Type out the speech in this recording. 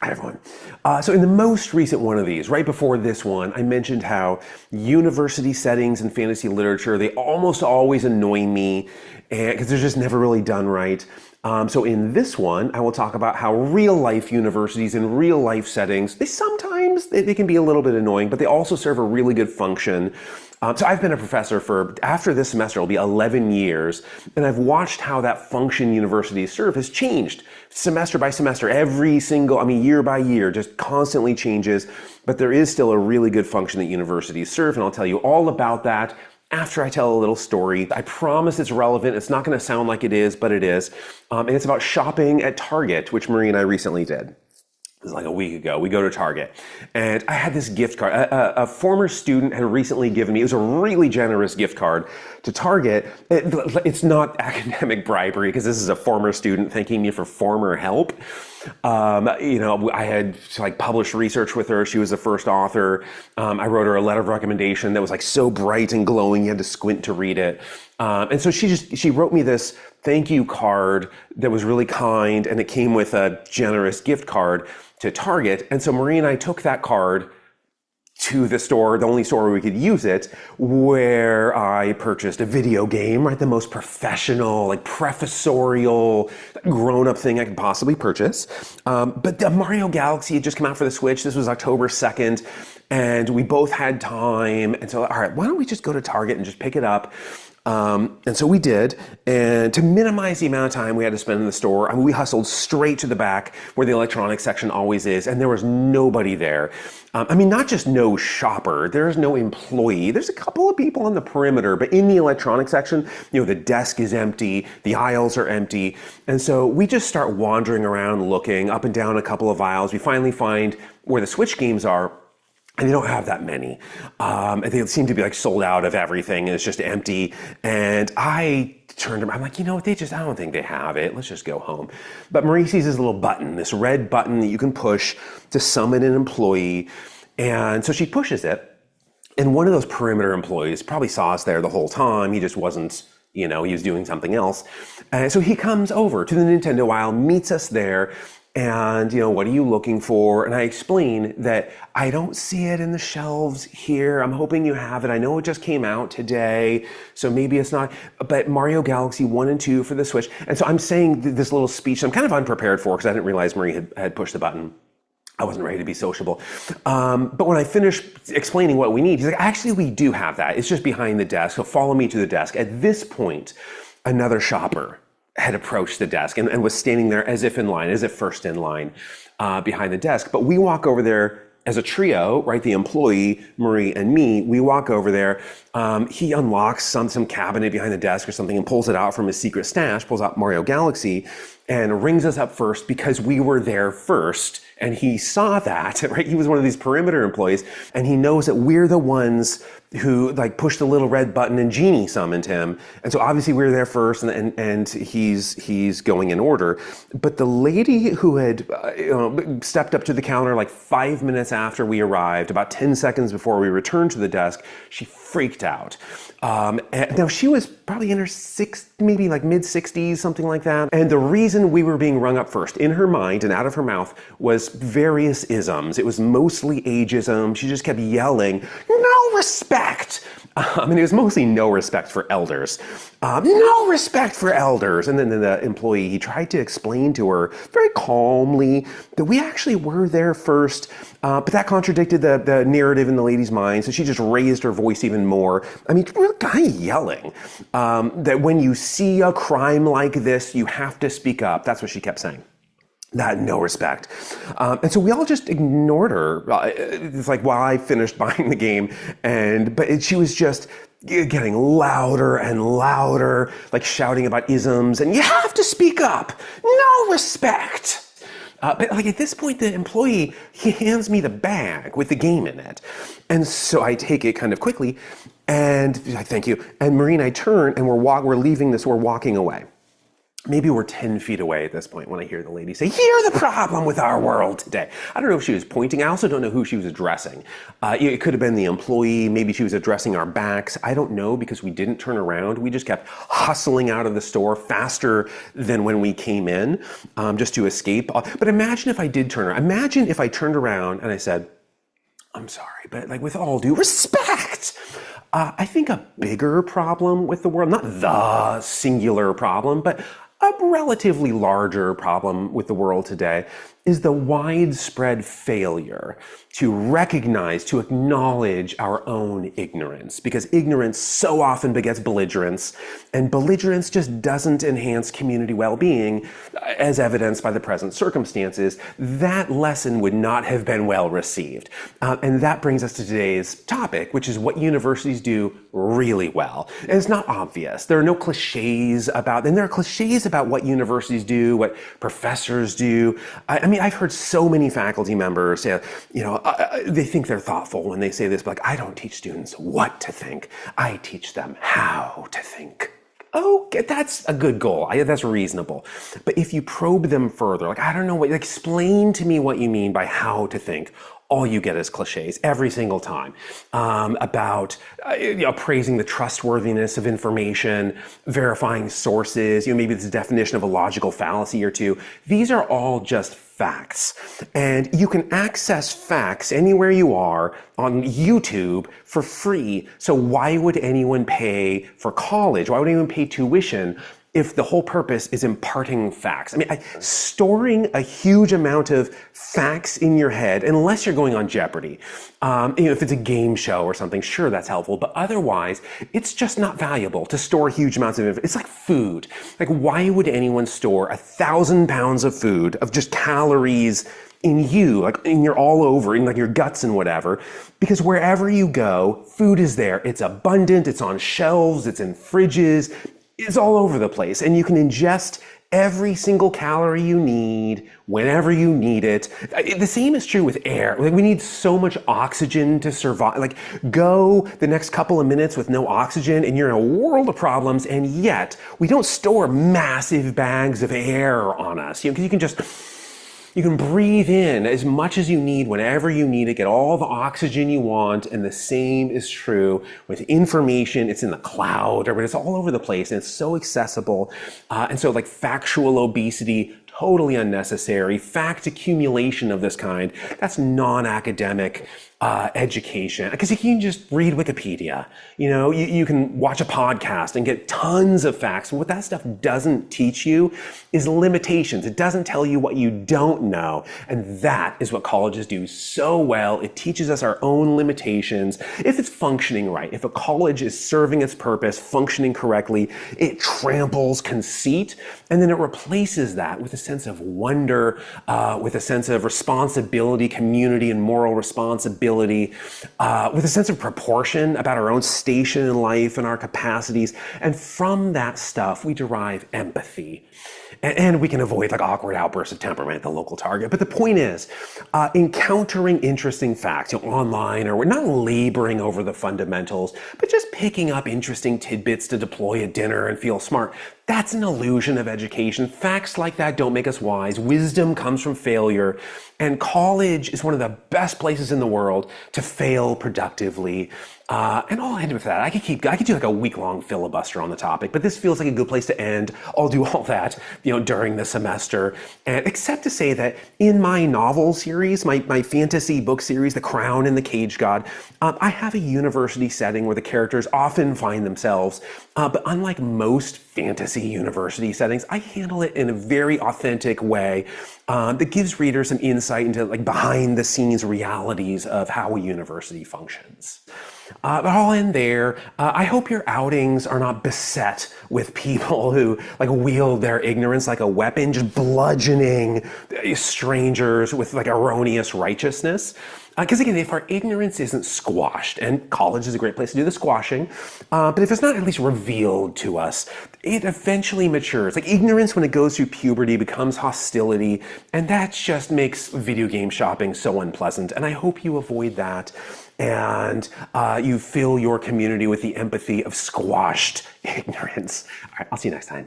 Hi, everyone. So in the most recent one of these, right before this one, I mentioned how university settings and fantasy literature, they almost always annoy me because they're just never really done right. So in this one, I will talk about how real life universities and real life settings, they can be a little bit annoying, but they also serve a really good function. So I've been a professor after this semester, it'll be 11 years, and I've watched how that function universities serve has changed semester by semester, year by year, just constantly changes, but there is still a really good function that universities serve, and I'll tell you all about that after I tell a little story. I promise it's relevant. It's not going to sound like it is, but it is. And it's about shopping at Target, which Marie and I recently did. It was like a week ago. We go to Target, and I had this gift card. A former student had recently given me, it was a really generous gift card to Target. It's not academic bribery because this is a former student thanking me for former help. I had published research with her. She was the first author. I wrote her a letter of recommendation that was so bright and glowing you had to squint to read it. And so she wrote me this thank you card that was really kind, and it came with a generous gift card to Target. And so Marie and I took that card to the store, the only store where we could use it, where I purchased a video game, right? The most professional, professorial, grown-up thing I could possibly purchase. But the Mario Galaxy had just come out for the Switch. This was October 2nd, and we both had time. And so, all right, why don't we just go to Target and just pick it up? And so we did, and to minimize the amount of time we had to spend in the store, we hustled straight to the back where the electronics section always is, and there was nobody there. Not just no shopper, there's no employee. There's a couple of people on the perimeter, but in the electronics section, the desk is empty, the aisles are empty, and so we just start wandering around looking up and down a couple of aisles. We finally find where the Switch games are, and they don't have that many. They seem to be sold out of everything, and it's just empty. And I turned to them, I'm like, I don't think they have it. Let's just go home. But Marie sees this little button, this red button that you can push to summon an employee. And so she pushes it. And one of those perimeter employees probably saw us there the whole time. He just wasn't, he was doing something else. And so he comes over to the Nintendo aisle, meets us there, and, what are you looking for? And I explain that I don't see it in the shelves here. I'm hoping you have it. I know it just came out today, so maybe it's not. But Mario Galaxy 1 and 2 for the Switch. And so I'm saying this little speech I'm kind of unprepared for because I didn't realize Marie had pushed the button. I wasn't ready to be sociable. But when I finished explaining what we need, he's like, actually, we do have that. It's just behind the desk. So follow me to the desk. At this point, another shopper had approached the desk and was standing there as if first in line behind the desk. But we walk over there as a trio, right? The employee, Marie, and me, we walk over there. He unlocks some cabinet behind the desk or something and pulls it out from his secret stash, pulls out Mario Galaxy, and rings us up first because we were there first. And he saw that, right? He was one of these perimeter employees, and he knows that we're the ones who pushed the little red button and Genie summoned him. And so obviously we were there first, and he's going in order. But the lady who had stepped up to the counter 5 minutes after we arrived, about 10 seconds before we returned to the desk, she freaked out. Now she was probably in her maybe mid-60s, something like that. And the reason we were being rung up first, in her mind and out of her mouth, was various isms. It was mostly ageism. She just kept yelling, "No respect!" It was mostly no respect for elders. No respect for elders. And then the employee, he tried to explain to her very calmly that we actually were there first, but that contradicted the narrative in the lady's mind, so she just raised her voice even more. Real kind of yelling. That when you see a crime like this, you have to speak up. That's what she kept saying. That no respect. And so we all just ignored her. It's while I finished buying the game, but she was just getting louder and louder, shouting about isms, and you have to speak up. No respect. But at this point, the employee, he hands me the bag with the game in it. And so I take it kind of quickly, and I thank you. And Marie and I turn, and we're leaving this, we're walking away. maybe we're 10 feet away at this point when I hear the lady say, "Here's the problem with our world today." I don't know if she was pointing. I also don't know who she was addressing. It could have been the employee. Maybe she was addressing our backs. I don't know, because we didn't turn around. We just kept hustling out of the store faster than when we came in, just to escape. But imagine if I did turn around. Imagine if I turned around and I said, "I'm sorry, but like with all due respect," I think a bigger problem with the world, not the singular problem, but a relatively larger problem with the world today, is the widespread failure to recognize, to acknowledge our own ignorance. Because ignorance so often begets belligerence, and belligerence just doesn't enhance community well-being, as evidenced by the present circumstances. That lesson would not have been well received. And that brings us to today's topic, which is what universities do really well. And it's not obvious. There are no cliches about, and there are cliches about what universities do, what professors do. I mean, I've heard so many faculty members say, they think they're thoughtful when they say this, but like, I don't teach students what to think. I teach them how to think. Okay, that's a good goal. That's reasonable. But if you probe them further, like, I don't know, explain to me what you mean by how to think. All you get is cliches every single time, about praising the trustworthiness of information, verifying sources, maybe it's a definition of a logical fallacy or two. These are all just facts. And you can access facts anywhere you are on YouTube for free. So why would anyone pay for college? Why would anyone pay tuition if the whole purpose is imparting facts? I mean, storing a huge amount of facts in your head, unless you're going on Jeopardy, if it's a game show or something, sure, that's helpful. But otherwise, it's just not valuable to store huge amounts of information. It's like food. Like, why would anyone store 1,000 pounds of food, of just calories in you, like in your all over, in like your guts and whatever? Because wherever you go, food is there. It's abundant. It's on shelves. It's in fridges. It's all over the place, and you can ingest every single calorie you need whenever you need it. The same is true with air. Like, we need so much oxygen to survive. Like, go the next couple of minutes with no oxygen and you're in a world of problems, and yet we don't store massive bags of air on us, because you can breathe in as much as you need whenever you need it, get all the oxygen you want, and the same is true with information. It's in the cloud, or it's all over the place, and it's so accessible. And so like factual obesity, totally unnecessary. Fact accumulation of this kind, that's non-academic education, because you can just read Wikipedia. You can watch a podcast and get tons of facts. And what that stuff doesn't teach you is limitations. It doesn't tell you what you don't know. And that is what colleges do so well. It teaches us our own limitations. If it's functioning right, if a college is serving its purpose, functioning correctly, it tramples conceit, and then it replaces that with a sense of wonder, with a sense of responsibility, community, and moral responsibility, with a sense of proportion about our own station in life and our capacities. And from that stuff, we derive empathy. And we can avoid like awkward outbursts of temperament at the local target. But the point is, encountering interesting facts online, or we're not laboring over the fundamentals, but just picking up interesting tidbits to deploy at dinner and feel smart. That's an illusion of education. Facts like that don't make us wise. Wisdom comes from failure. And college is one of the best places in the world to fail productively. And I'll end with that. I could do like a week-long filibuster on the topic, but this feels like a good place to end. I'll do all that, during the semester. And except to say that in my novel series, my fantasy book series, The Crown and the Cage God, I have a university setting where the characters often find themselves. But unlike most fantasy university settings, I handle it in a very authentic way that gives readers some insight into like behind the scenes realities of how a university functions. But I'll end there. I hope your outings are not beset with people who like wield their ignorance like a weapon, just bludgeoning strangers with like erroneous righteousness. Because again, if our ignorance isn't squashed, and college is a great place to do the squashing, but if it's not at least revealed to us, it eventually matures. Like ignorance, when it goes through puberty, becomes hostility, and that just makes video game shopping so unpleasant. And I hope you avoid that, and you fill your community with the empathy of squashed ignorance. All right, I'll see you next time.